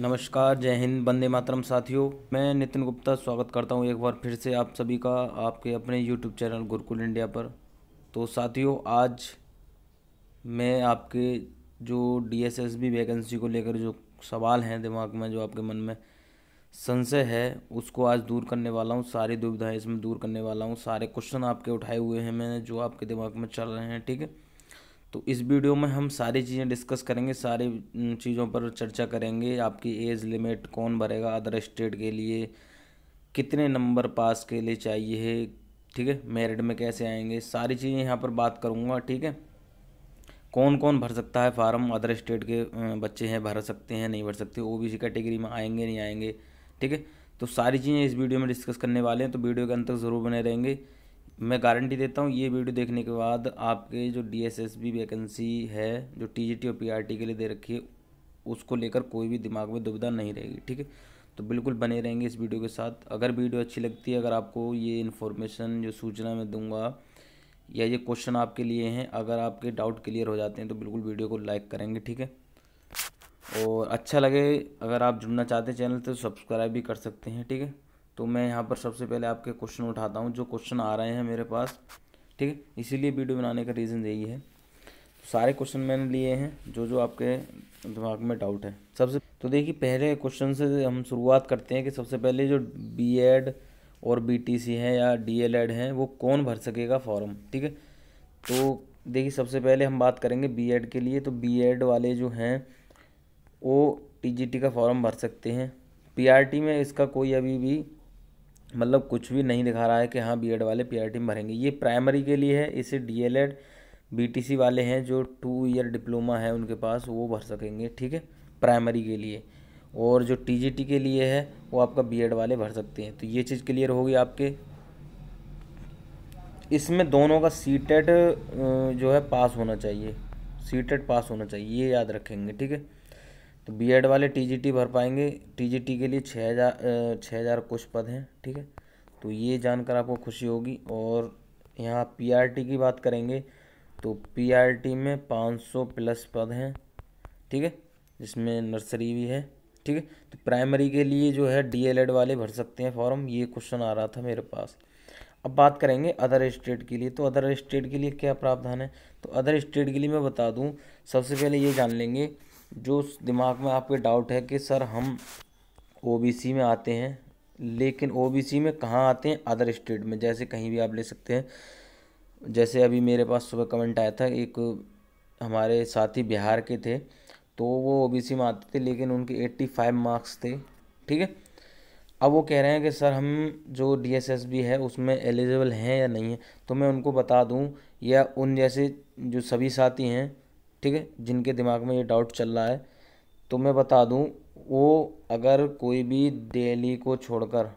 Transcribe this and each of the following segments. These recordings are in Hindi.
नमस्कार, जय हिंद, वंदे मातरम साथियों। मैं नितिन गुप्ता स्वागत करता हूं एक बार फिर से आप सभी का आपके अपने यूट्यूब चैनल गुरुकुल इंडिया पर। तो साथियों, आज मैं आपके जो डीएसएसबी वैकेंसी को लेकर जो सवाल हैं दिमाग में, जो आपके मन में संशय है, उसको आज दूर करने वाला हूं। सारी दुविधाएं इसमें दूर करने वाला हूं। सारे क्वेश्चन आपके उठाए हुए हैं मैंने, जो आपके दिमाग में चल रहे हैं। ठीक है, तो इस वीडियो में हम सारी चीज़ें डिस्कस करेंगे, सारी चीज़ों पर चर्चा करेंगे। आपकी एज लिमिट कौन भरेगा अदर स्टेट के लिए, कितने नंबर पास के लिए चाहिए है, ठीक है, मेरिट में कैसे आएंगे, सारी चीज़ें यहाँ पर बात करूँगा। ठीक है, कौन कौन भर सकता है फार्म, अदर स्टेट के बच्चे हैं भर सकते हैं नहीं भर सकते, ओबीसी कैटेगरी में आएंगे नहीं आएंगे। ठीक है, तो सारी चीज़ें इस वीडियो में डिस्कस करने वाले हैं, तो वीडियो के अंत तक ज़रूर बने रहेंगे। मैं गारंटी देता हूँ ये वीडियो देखने के बाद आपके जो डीएसएसबी वैकेंसी है, जो टीजीटी और पीआरटी के लिए दे रखी है, उसको लेकर कोई भी दिमाग में दुविधा नहीं रहेगी। ठीक है, तो बिल्कुल बने रहेंगे इस वीडियो के साथ। अगर वीडियो अच्छी लगती है, अगर आपको ये इन्फॉर्मेशन जो सूचना मैं दूंगा या ये क्वेश्चन आपके लिए हैं, अगर आपके डाउट क्लियर हो जाते हैं तो बिल्कुल वीडियो को लाइक करेंगे। ठीक है, और अच्छा लगे अगर आप जुड़ना चाहते हैं चैनल तो सब्सक्राइब भी कर सकते हैं। ठीक है, तो मैं यहाँ पर सबसे पहले आपके क्वेश्चन उठाता हूँ, जो क्वेश्चन आ रहे हैं मेरे पास। ठीक है, इसीलिए वीडियो बनाने का रीज़न यही है। सारे क्वेश्चन मैंने लिए हैं, जो जो आपके दिमाग में डाउट है। सबसे तो देखिए, पहले क्वेश्चन से हम शुरुआत करते हैं कि सबसे पहले जो बीएड और बीटीसी हैं या डीएलएड हैं, वो कौन भर सकेगा फॉर्म। ठीक है, तो देखिए, सबसे पहले हम बात करेंगे बीएड के लिए। तो बीएड वाले जो हैं वो टीजीटी का फॉर्म भर सकते हैं। पीआरटी में इसका कोई अभी भी मतलब कुछ भी नहीं दिखा रहा है कि हाँ बीएड वाले पीआरटी में भरेंगे। ये प्राइमरी के लिए है, इसे डीएलएड बीटीसी वाले हैं जो 2 ईयर डिप्लोमा है उनके पास, वो भर सकेंगे। ठीक है, प्राइमरी के लिए। और जो टीजीटी के लिए है वो आपका बीएड वाले भर सकते हैं। तो ये चीज़ क्लियर होगी आपके। इसमें दोनों का सीटेट जो है पास होना चाहिए, सीटेट पास होना चाहिए, ये याद रखेंगे। ठीक है, तो बीएड वाले टीजीटी भर पाएंगे। टीजीटी के लिए 6,000 कुछ पद हैं। ठीक है, तो ये जानकर आपको खुशी होगी। और यहाँ पीआरटी की बात करेंगे तो पीआरटी में 500 प्लस पद हैं। ठीक है, जिसमें नर्सरी भी है। ठीक है, तो प्राइमरी के लिए जो है डीएलएड वाले भर सकते हैं फॉर्म। ये क्वेश्चन आ रहा था मेरे पास। अब बात करेंगे अदर स्टेट के लिए। तो अदर स्टेट के लिए क्या प्रावधान है, तो अदर स्टेट के लिए मैं बता दूं। सबसे पहले ये जान लेंगे, जो दिमाग में आपके डाउट है कि सर हम ओबीसी में आते हैं, लेकिन ओबीसी में कहाँ आते हैं, अदर स्टेट में। जैसे कहीं भी आप ले सकते हैं। जैसे अभी मेरे पास सुबह कमेंट आया था, एक हमारे साथी बिहार के थे, तो वो ओबीसी में आते थे लेकिन उनके 85 मार्क्स थे। ठीक है, अब वो कह रहे हैं कि सर हम जो डीएसएसबी है उसमें एलिजिबल हैं या नहीं है। तो मैं उनको बता दूं, या उन जैसे जो सभी साथी हैं, ठीक है, जिनके दिमाग में ये डाउट चल रहा है, तो मैं बता दूं, वो अगर कोई भी दिल्ली को छोड़कर,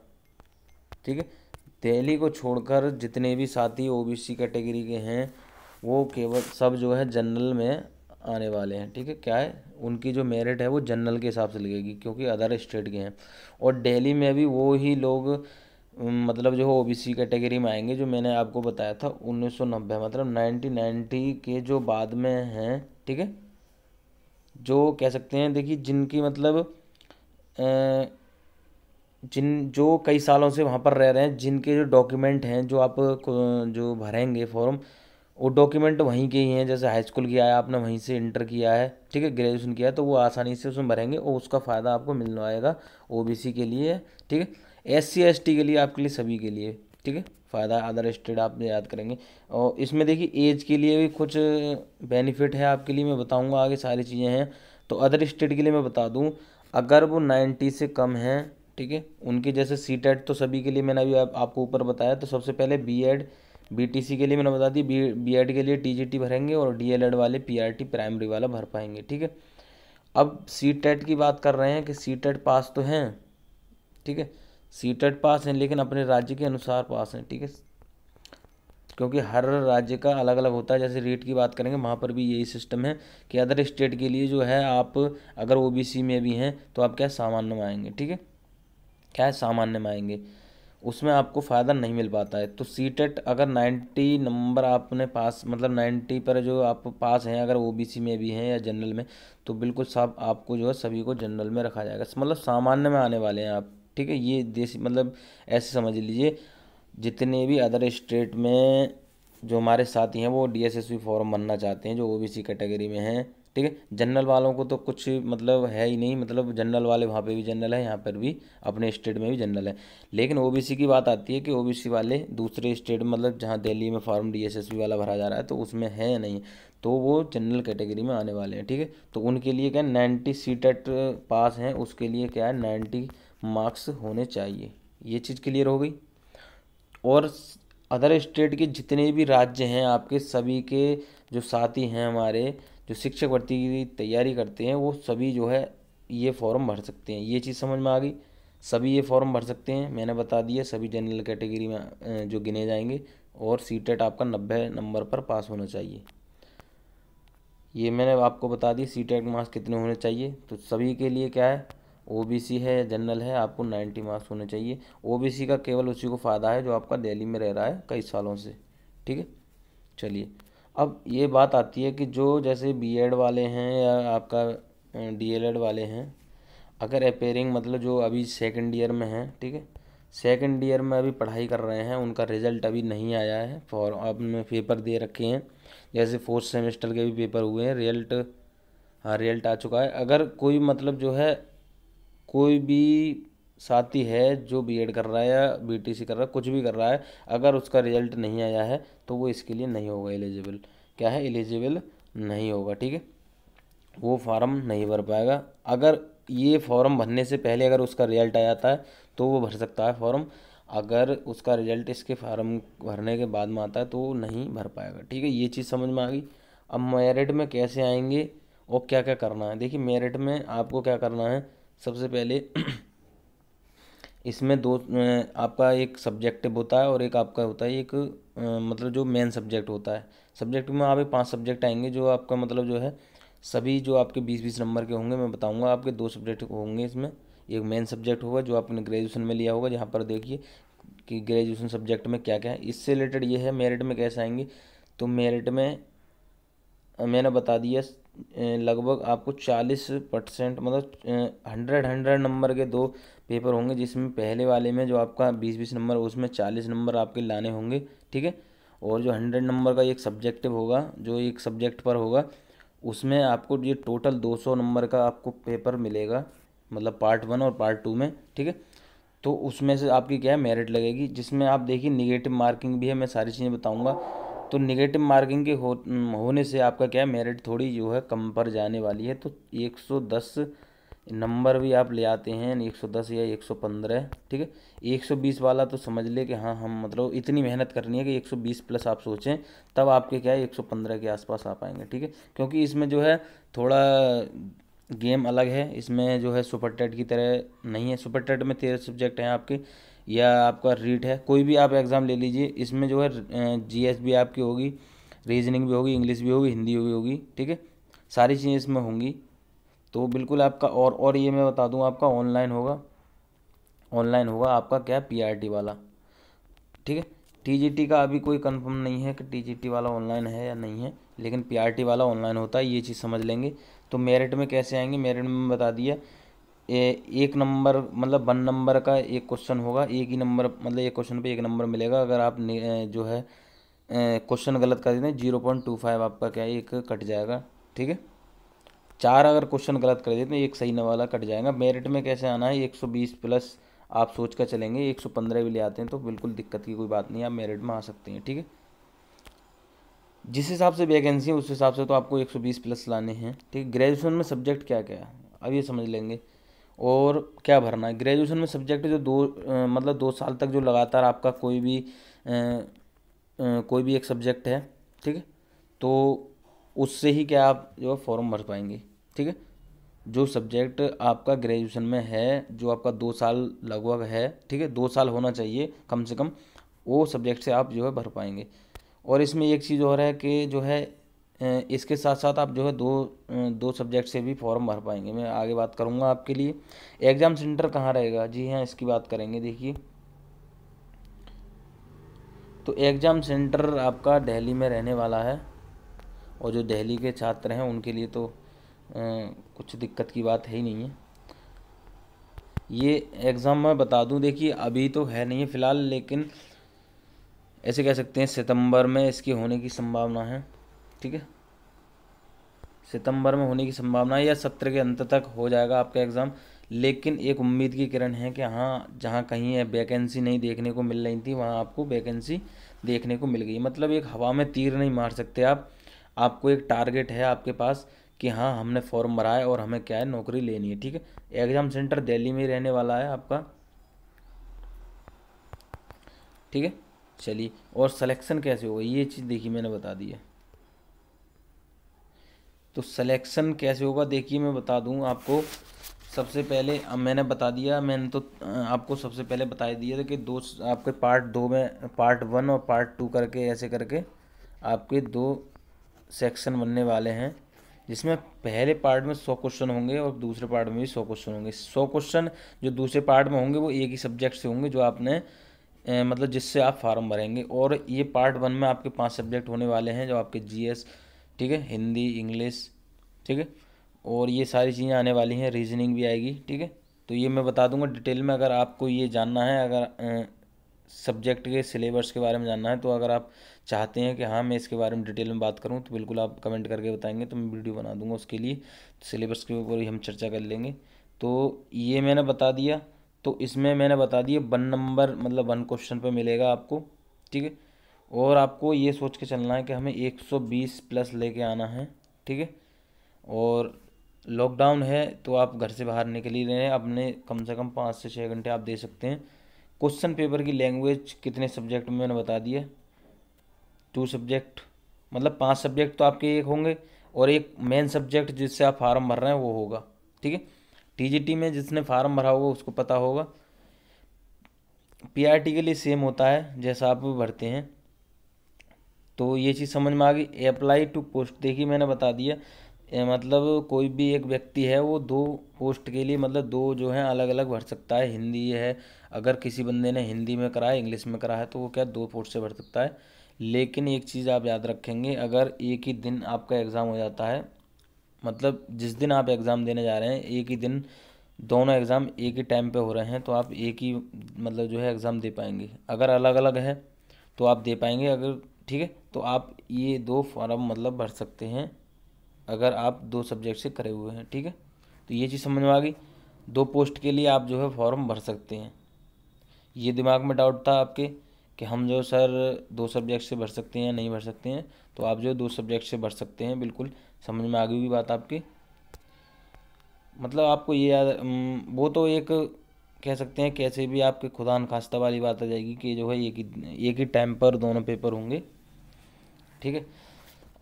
ठीक है, दिल्ली को छोड़कर जितने भी साथी ओबीसी कैटेगरी के हैं, वो केवल सब जो है जनरल में आने वाले हैं। ठीक है, क्या है, उनकी जो मेरिट है वो जनरल के हिसाब से लगेगी, क्योंकि अदर स्टेट के हैं। और दिल्ली में भी वो ही लोग मतलब जो ओबीसी कैटेगरी में आएंगे, जो मैंने आपको बताया था 1990, मतलब 1990 के जो बाद में हैं। ठीक है, जो कह सकते हैं, देखिए, जिनकी मतलब जिन जो कई सालों से वहाँ पर रह रहे हैं, जिनके जो डॉक्यूमेंट हैं, जो आप जो भरेंगे फॉर्म, वो डॉक्यूमेंट वहीं के ही हैं। जैसे हाई स्कूल किया है आपने, वहीं से इंटर किया है, ठीक है, ग्रेजुएशन किया है, तो वो आसानी से उसमें भरेंगे और उसका फ़ायदा आपको मिल आएगा। ओबीसी के लिए, ठीक है, एससी एसटी के लिए, आपके लिए, सभी के लिए। ठीक है, फ़ायदा अदर स्टेट आप याद करेंगे। और इसमें देखिए एज के लिए भी कुछ बेनिफिट है आपके लिए, मैं बताऊँगा आगे, सारी चीज़ें हैं। तो अदर स्टेट के लिए मैं बता दूँ, अगर वो 90 से कम हैं, ठीक है, उनके जैसे सीटेट तो सभी के लिए मैंने अभी आपको ऊपर बताया। तो सबसे पहले बीएड बीटीसी के लिए मैंने बता दी, बीएड के लिए टीजीटी भरेंगे और डीएलएड वाले पीआरटी प्राइमरी वाला भर पाएंगे। ठीक है, अब सीटेट की बात कर रहे हैं कि सीटेट पास तो हैं, ठीक है, सीटेट पास हैं, लेकिन अपने राज्य के अनुसार पास हैं। ठीक है, क्योंकि हर राज्य का अलग अलग होता है। जैसे रेट की बात करेंगे, वहाँ पर भी यही सिस्टम है कि अदर स्टेट के लिए जो है, आप अगर ओबीसी में भी हैं तो आप क्या सामान्य में आएंगे। ठीक है, क्या है, सामान्य में आएंगे। उसमें आपको फ़ायदा नहीं मिल पाता है। तो सीटेट अगर 90 नंबर आपने पास, मतलब 90 पर जो आप पास हैं, अगर ओबीसी में भी हैं या जनरल में, तो बिल्कुल सब आपको जो है सभी को जनरल में रखा जाएगा, मतलब सामान्य में आने वाले हैं आप। ठीक है, ये देश मतलब ऐसे समझ लीजिए, जितने भी अदर स्टेट में जो हमारे साथी हैं वो डीएसएसपी फॉर्म भरना चाहते हैं जो ओबीसी कैटेगरी में हैं। ठीक है, जनरल वालों को तो कुछ मतलब है ही नहीं, मतलब जनरल वाले वहाँ पे भी जनरल है, यहाँ पर भी अपने स्टेट में भी जनरल है। लेकिन ओबीसी की बात आती है कि ओबीसी वाले दूसरे स्टेट, मतलब जहाँ दिल्ली में फॉर्म डीएसएसपी वाला भरा जा रहा है तो उसमें है या नहीं, तो वो जनरल कैटेगरी में आने वाले हैं। ठीक है, तो उनके लिए क्या 90 सीटेट पास हैं, उसके लिए क्या है 90 मार्क्स होने चाहिए। ये चीज़ क्लियर हो गई। और अदर स्टेट के जितने भी राज्य हैं आपके, सभी के जो साथी हैं हमारे, जो शिक्षक भर्ती की तैयारी करते हैं, वो सभी जो है ये फॉर्म भर सकते हैं। ये चीज़ समझ में आ गई, सभी ये फॉर्म भर सकते हैं। मैंने बता दिया, सभी जनरल कैटेगरी में जो गिने जाएंगे, और सीटेट आपका 90 नंबर पर पास होना चाहिए। ये मैंने आपको बता दी सीटेट मार्क्स कितने होने चाहिए। तो सभी के लिए क्या है, ओबीसी है जनरल है, आपको 90 मार्क्स होने चाहिए। ओबीसी का केवल उसी को फ़ायदा है जो आपका दिल्ली में रह रहा है कई सालों से। ठीक है, चलिए अब ये बात आती है कि जो जैसे बीएड वाले हैं या आपका डीएलएड वाले हैं, अगर अपेयरिंग मतलब जो अभी सेकंड ईयर में हैं, ठीक है, सेकंड ईयर में अभी पढ़ाई कर रहे हैं, उनका रिजल्ट अभी नहीं आया है, फॉर आपने पेपर दे रखे हैं, जैसे फोर्थ सेमेस्टर के भी पेपर हुए हैं, रिजल्ट, हाँ रिजल्ट आ चुका है। अगर कोई मतलब जो है कोई भी साथी है जो बीएड कर रहा है या बीटीसी कर रहा है, कुछ भी कर रहा है, अगर उसका रिजल्ट नहीं आया है तो वो इसके लिए नहीं होगा एलिजिबल। क्या है, एलिजिबल नहीं होगा। ठीक है, वो फॉर्म नहीं भर पाएगा। अगर ये फॉर्म भरने से पहले अगर उसका रिजल्ट आ जाता है तो वो भर सकता है फॉर्म, अगर उसका रिजल्ट इसके फॉर्म भरने के बाद में आता है तो वो नहीं भर पाएगा। ठीक है, ये चीज़ समझ में आ गई। अब मेरिट में कैसे आएंगे और क्या क्या करना है, देखिए मेरिट में आपको क्या करना है, सबसे पहले इसमें दो आपका एक सब्जेक्टिव होता है और एक आपका होता है एक मतलब जो मेन सब्जेक्ट होता है। सब्जेक्ट में आप 5 सब्जेक्ट आएंगे जो आपका मतलब जो है सभी जो आपके 20-20 नंबर के होंगे। मैं बताऊंगा, आपके 2 सब्जेक्ट होंगे इसमें, एक मेन सब्जेक्ट होगा जो आपने ग्रेजुएशन में लिया होगा, जहाँ पर देखिए कि ग्रेजुएशन सब्जेक्ट में क्या क्या है। इससे रिलेटेड ये है मेरिट में कैसे आएंगे। तो मेरिट में मैंने बता दिया, लगभग आपको 40% मतलब 100 नंबर के 2 पेपर होंगे, जिसमें पहले वाले में जो आपका 20-20 नंबर, उसमें 40 नंबर आपके लाने होंगे। ठीक है, और जो 100 नंबर का एक सब्जेक्टिव होगा, जो एक सब्जेक्ट पर होगा, उसमें आपको ये टोटल 200 नंबर का आपको पेपर मिलेगा, मतलब पार्ट 1 और पार्ट 2 में। ठीक है, तो उसमें से आपकी क्या है मेरिट लगेगी, जिसमें आप देखिए निगेटिव मार्किंग भी है, मैं सारी चीज़ें बताऊंगा। तो निगेटिव मार्किंग के होने से आपका क्या है मेरिट थोड़ी जो है कम पर जाने वाली है। तो 110 नंबर भी आप ले आते हैं, 110 या 115। ठीक है, 120 वाला तो समझ ले कि हाँ हम मतलब इतनी मेहनत करनी है कि 120 प्लस आप सोचें, तब आपके क्या है 115 के आसपास आ पाएंगे। ठीक है, क्योंकि इसमें जो है थोड़ा गेम अलग है, इसमें जो है सुपर टेट की तरह नहीं है। सुपर टेट में 13 सब्जेक्ट हैं आपके, या आपका रीट है, कोई भी आप एग्ज़ाम ले लीजिए, इसमें जो है जीएस भी आपकी होगी, रीजनिंग भी होगी, इंग्लिश भी होगी, हिंदी भी होगी। ठीक है, सारी चीज़ें इसमें होंगी। तो बिल्कुल आपका और ये मैं बता दूं, आपका ऑनलाइन होगा, ऑनलाइन होगा आपका क्या पीआरटी वाला। ठीक है, टीजीटी का अभी कोई कंफर्म नहीं है कि टीजीटी वाला ऑनलाइन है या नहीं है, लेकिन पीआरटी वाला ऑनलाइन होता है, ये चीज़ समझ लेंगे। तो मेरिट में कैसे आएंगे, मेरिट में बता दिया, एक नंबर मतलब 1 नंबर का एक क्वेश्चन होगा, एक ही नंबर मतलब एक क्वेश्चन पे 1 नंबर मिलेगा। अगर आप जो है क्वेश्चन गलत कर देते हैं 0.25 आपका क्या है एक कट जाएगा। ठीक है, 4 अगर क्वेश्चन गलत कर देते हैं एक सही वाला कट जाएगा। मेरिट में कैसे आना है, 120 प्लस आप सोच कर चलेंगे, 115 भी ले आते हैं तो बिल्कुल दिक्कत की कोई बात नहीं, आप मेरिट में आ सकते हैं। ठीक है, जिस हिसाब से वैकेंसी है उस हिसाब से तो आपको 120 प्लस लाने हैं। ठीक है, ग्रेजुएशन में सब्जेक्ट क्या क्या है अब ये समझ लेंगे, और क्या भरना है। ग्रेजुएशन में सब्जेक्ट जो मतलब 2 साल तक जो लगातार आपका कोई भी एक सब्जेक्ट है। ठीक है, तो उससे ही क्या आप जो है फॉर्म भर पाएंगे। ठीक है, जो सब्जेक्ट आपका ग्रेजुएशन में है, जो आपका 2 साल लगभग है, ठीक है 2 साल होना चाहिए कम से कम, वो सब्जेक्ट से आप जो है भर पाएंगे। और इसमें एक चीज़ और है कि जो है इसके साथ साथ आप जो है दो सब्जेक्ट से भी फॉर्म भर पाएंगे, मैं आगे बात करूँगा आपके लिए। एग्ज़ाम सेंटर कहाँ रहेगा, जी हाँ इसकी बात करेंगे। देखिए तो एग्ज़ाम सेंटर आपका दिल्ली में रहने वाला है, और जो दिल्ली के छात्र हैं उनके लिए तो कुछ दिक्कत की बात है ही नहीं है। ये एग्ज़ाम मैं बता दूं, देखिए अभी तो है नहीं है फ़िलहाल, लेकिन ऐसे कह सकते हैं सितंबर में इसके होने की संभावना है। ठीक है, सितंबर में होने की संभावना है, या सत्र के अंत तक हो जाएगा आपका एग्ज़ाम। लेकिन एक उम्मीद की किरण है कि हाँ, जहाँ कहीं वैकेंसी नहीं देखने को मिल रही थी वहाँ आपको वैकेंसी देखने को मिल गई। मतलब एक हवा में तीर नहीं मार सकते आप, आपको एक टारगेट है आपके पास कि हाँ हमने फॉर्म भरा है और हमें क्या है, नौकरी लेनी है। ठीक है, एग्ज़ाम सेंटर दिल्ली में ही रहने वाला है आपका। ठीक है, चलिए, और सिलेक्शन कैसे होगा ये चीज़ देखिए मैंने बता दी है। तो सिलेक्शन कैसे होगा देखिए मैं बता दूं आपको। सबसे पहले अब मैंने बता दिया, मैंने तो आपको सबसे पहले बता दिया था कि दो आपके पार्ट 2 में, पार्ट 1 और पार्ट 2 करके ऐसे करके आपके 2 सेक्शन बनने वाले हैं, जिसमें पहले पार्ट में 100 क्वेश्चन होंगे और दूसरे पार्ट में भी 100 क्वेश्चन होंगे। 100 क्वेश्चन जो दूसरे पार्ट में होंगे वो एक ही सब्जेक्ट से होंगे, जो आपने मतलब जिससे आप फार्म भरेंगे। और ये पार्ट 1 में आपके 5 सब्जेक्ट होने वाले हैं, जो आपके जीएस, ठीक है, हिंदी, इंग्लिश, ठीक है, और ये सारी चीज़ें आने वाली हैं, रीजनिंग भी आएगी। ठीक है, तो ये मैं बता दूंगा डिटेल में। अगर आपको ये जानना है, अगर सब्जेक्ट के सिलेबस के बारे में जानना है, तो अगर आप चाहते हैं कि हाँ मैं इसके बारे में डिटेल में बात करूँ, तो बिल्कुल आप कमेंट करके बताएंगे तो मैं वीडियो बना दूंगा उसके लिए। सिलेबस के ऊपर ही हम चर्चा कर लेंगे। तो ये मैंने बता दिया। तो इसमें मैंने बता दिया 1 नंबर, मतलब 1 क्वेश्चन पे मिलेगा आपको। ठीक है, और आपको ये सोच के चलना है कि हमें 120 प्लस लेके आना है। ठीक है, और लॉकडाउन है तो आप घर से बाहर निकल ही रहे हैं, अपने कम से कम 5 से 6 घंटे आप दे सकते हैं। क्वेश्चन पेपर की लैंग्वेज कितने सब्जेक्ट में मैंने बता दिया, 2 सब्जेक्ट, मतलब 5 सब्जेक्ट तो आपके एक होंगे, और एक मेन सब्जेक्ट जिससे आप फार्म भर रहे हैं वो होगा। ठीक है, टीजीटी में जिसने फार्म भरा होगा उसको पता होगा। पीआरटी के लिए सेम होता है जैसा आप भरते हैं। तो ये चीज़ समझ में आ गई। अप्लाई टू पोस्ट देखिए मैंने बता दिया, मतलब कोई भी एक व्यक्ति है वो 2 पोस्ट के लिए, मतलब 2 जो हैं अलग अलग भर सकता है। हिंदी है, अगर किसी बंदे ने हिंदी में करा है, इंग्लिश में करा है, तो वो क्या 2 पोस्ट से भर सकता है। लेकिन एक चीज़ आप याद रखेंगे, अगर एक ही दिन आपका एग्ज़ाम हो जाता है, मतलब जिस दिन आप एग्ज़ाम देने जा रहे हैं एक ही दिन दोनों एग्ज़ाम एक ही टाइम पे हो रहे हैं, तो आप एक ही मतलब जो है एग्ज़ाम दे पाएंगे। अगर अलग अलग है तो आप दे पाएंगे, अगर ठीक है, तो आप ये 2 फॉर्म मतलब भर सकते हैं अगर आप 2 सब्जेक्ट से करे हुए हैं। ठीक है, तो ये चीज़ समझ में आ गई। 2 पोस्ट के लिए आप जो है फॉर्म भर सकते हैं। ये दिमाग में डाउट था आपके कि हम जो सर 2 सब्जेक्ट से भर सकते हैं या नहीं भर सकते हैं, तो आप जो 2 सब्जेक्ट से भर सकते हैं, बिल्कुल समझ में आ गई हुई बात आपकी। मतलब आपको ये याद, वो तो एक कह सकते हैं कैसे भी आपके खुदा न खास्ता वाली बात आ जाएगी कि जो है एक ही टाइम पर दोनों पेपर होंगे। ठीक है,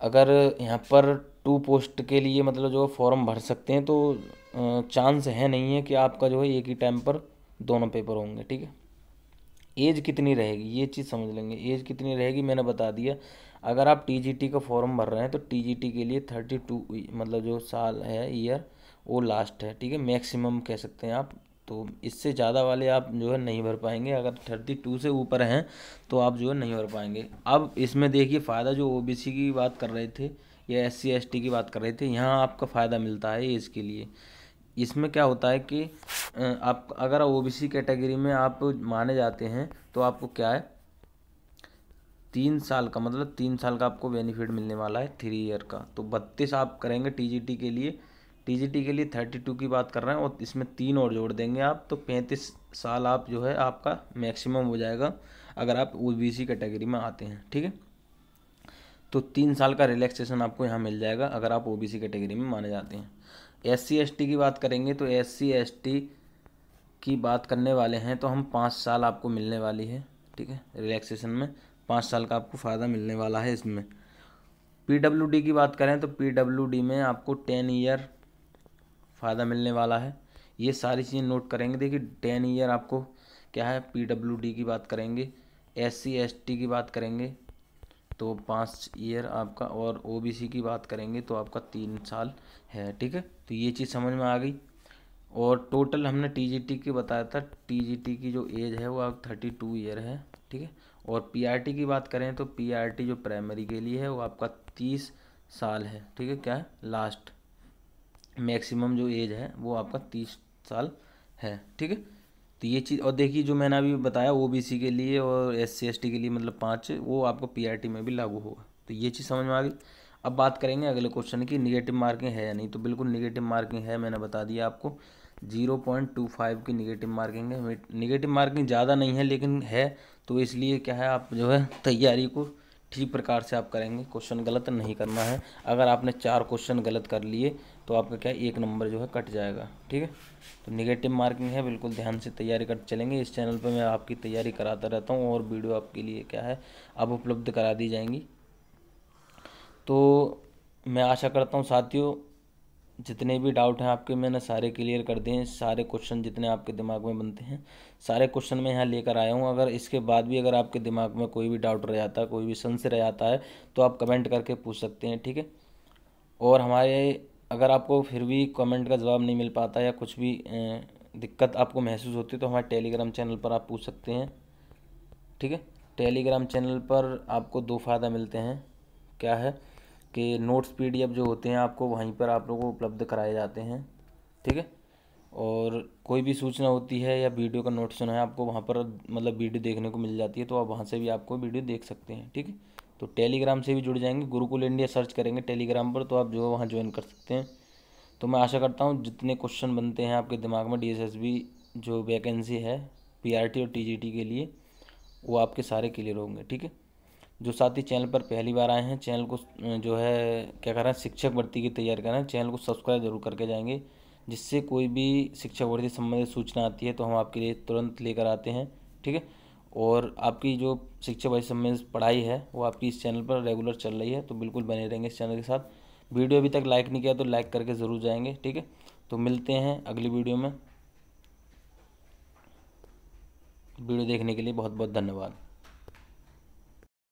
अगर यहाँ पर 2 पोस्ट के लिए मतलब जो फॉर्म भर सकते हैं, तो चांस है नहीं है कि आपका जो है एक ही टाइम पर दोनों पेपर होंगे। ठीक है, एज कितनी रहेगी ये चीज़ समझ लेंगे। एज कितनी रहेगी मैंने बता दिया। अगर आप टीजीटी का फॉर्म भर रहे हैं तो टीजीटी के लिए 32 मतलब जो साल है, ईयर, वो लास्ट है। ठीक है, मैक्सिमम कह सकते हैं आप। तो इससे ज़्यादा वाले आप जो है नहीं भर पाएंगे। अगर 32 से ऊपर हैं तो आप जो है नहीं भर पाएंगे। अब इसमें देखिए फ़ायदा, जो ओबीसी की बात कर रहे थे या एससी एसटी की बात कर रहे थे, यहाँ आपका फ़ायदा मिलता है एज के लिए। इसमें क्या होता है कि आप अगर ओबीसी कैटेगरी में आप माने जाते हैं तो आपको क्या है, 3 साल का, मतलब 3 साल का आपको बेनिफिट मिलने वाला है, 3 ईयर का। तो 32 आप करेंगे टीजीटी के लिए। टीजीटी के लिए 32 की बात कर रहे हैं, और इसमें 3 और जोड़ देंगे आप, तो 35 साल आप जो है आपका मैक्सिमम हो जाएगा अगर आप ओबीसी कैटेगरी में आते हैं। ठीक है, तो 3 साल का रिलैक्सेशन आपको यहाँ मिल जाएगा अगर आप ओबीसी कैटेगरी में माने जाते हैं। एससी एसटी की बात करेंगे तो एससी एसटी की बात करने वाले हैं तो हम 5 साल आपको मिलने वाली है। ठीक है, रिलैक्सेशन में 5 साल का आपको फ़ायदा मिलने वाला है इसमें। पीडब्ल्यूडी की बात करें तो पीडब्ल्यूडी में आपको 10 ईयर फ़ायदा मिलने वाला है। ये सारी चीज़ें नोट करेंगे। देखिए 10 ईयर आपको क्या है, पीडब्ल्यूडी की बात करेंगे, एससी एसटी की बात करेंगे तो 5 ईयर आपका, और ओबीसी की बात करेंगे तो आपका 3 साल है। ठीक है, तो ये चीज़ समझ में आ गई। और टोटल हमने टीजीटी की बताया था, टीजीटी की जो एज है वो आप 32 ईयर है। ठीक है, और पीआरटी की बात करें तो पीआरटी जो प्राइमरी के लिए है वो आपका 30 साल है। ठीक है, क्या है, लास्ट मैक्सिमम जो एज है वो आपका 30 साल है। ठीक है, तो ये चीज़, और देखिए जो मैंने अभी बताया ओबीसी के लिए और एससी एसटी के लिए मतलब 5, वो आपको पीआरटी में भी लागू होगा। तो ये चीज़ समझ में आ गई। अब बात करेंगे अगले क्वेश्चन की, निगेटिव मार्किंग है या नहीं। तो बिल्कुल निगेटिव मार्किंग है, मैंने बता दिया आपको 0.25 की निगेटिव मार्किंग है। निगेटिव मार्किंग ज़्यादा नहीं है लेकिन है, तो इसलिए क्या है, आप जो है तैयारी को ठीक प्रकार से आप करेंगे, क्वेश्चन गलत नहीं करना है। अगर आपने 4 क्वेश्चन गलत कर लिए तो आपका क्या 1 नंबर जो है कट जाएगा। ठीक है, तो निगेटिव मार्किंग है, बिल्कुल ध्यान से तैयारी करते चलेंगे। इस चैनल पर मैं आपकी तैयारी कराता रहता हूँ और वीडियो आपके लिए क्या है अब उपलब्ध करा दी जाएंगी। तो मैं आशा करता हूँ साथियों, जितने भी डाउट हैं आपके मैंने सारे क्लियर कर दिए हैं। सारे क्वेश्चन जितने आपके दिमाग में बनते हैं सारे क्वेश्चन मैं यहाँ लेकर आया हूँ। अगर इसके बाद भी अगर आपके दिमाग में कोई भी डाउट रह जाता है, कोई भी संशय रह जाता है, तो आप कमेंट करके पूछ सकते हैं। ठीक है, और हमारे, अगर आपको फिर भी कमेंट का जवाब नहीं मिल पाता या कुछ भी दिक्कत आपको महसूस होती है तो हमारे टेलीग्राम चैनल पर आप पूछ सकते हैं। ठीक है, टेलीग्राम चैनल पर आपको 2 फ़ायदा मिलते हैं। क्या है कि नोट्स पीडीएफ जो होते हैं आपको वहीं पर आप लोगों को उपलब्ध कराए जाते हैं। ठीक है, और कोई भी सूचना होती है या वीडियो का नोटिफिकेशन है आपको वहाँ पर मतलब वीडियो देखने को मिल जाती है, तो आप वहाँ से भी आपको वीडियो देख सकते हैं। ठीक है, तो टेलीग्राम से भी जुड़ जाएंगे, गुरुकुल इंडिया सर्च करेंगे टेलीग्राम पर तो आप जो है वहाँ ज्वाइन कर सकते हैं। तो मैं आशा करता हूँ जितने क्वेश्चन बनते हैं आपके दिमाग में डीएसएसबी जो वैकेंसी है पीआरटी और टीजीटी के लिए, वो आपके सारे क्लियर होंगे। ठीक है, जो साथी चैनल पर पहली बार आए हैं, चैनल को जो है क्या कर रहे हैं, शिक्षक भर्ती की तैयारी कर रहे हैं, चैनल को सब्सक्राइब जरूर करके जाएंगे, जिससे कोई भी शिक्षक भर्ती संबंधित सूचना आती है तो हम आपके लिए तुरंत लेकर आते हैं। ठीक है, और आपकी जो शिक्षक भर्ती संबंधित पढ़ाई है वो आपकी इस चैनल पर रेगुलर चल रही है, तो बिल्कुल बने रहेंगे इस चैनल के साथ। वीडियो अभी तक लाइक नहीं किया तो लाइक करके ज़रूर जाएंगे। ठीक है, तो मिलते हैं अगली वीडियो में। वीडियो देखने के लिए बहुत बहुत धन्यवाद।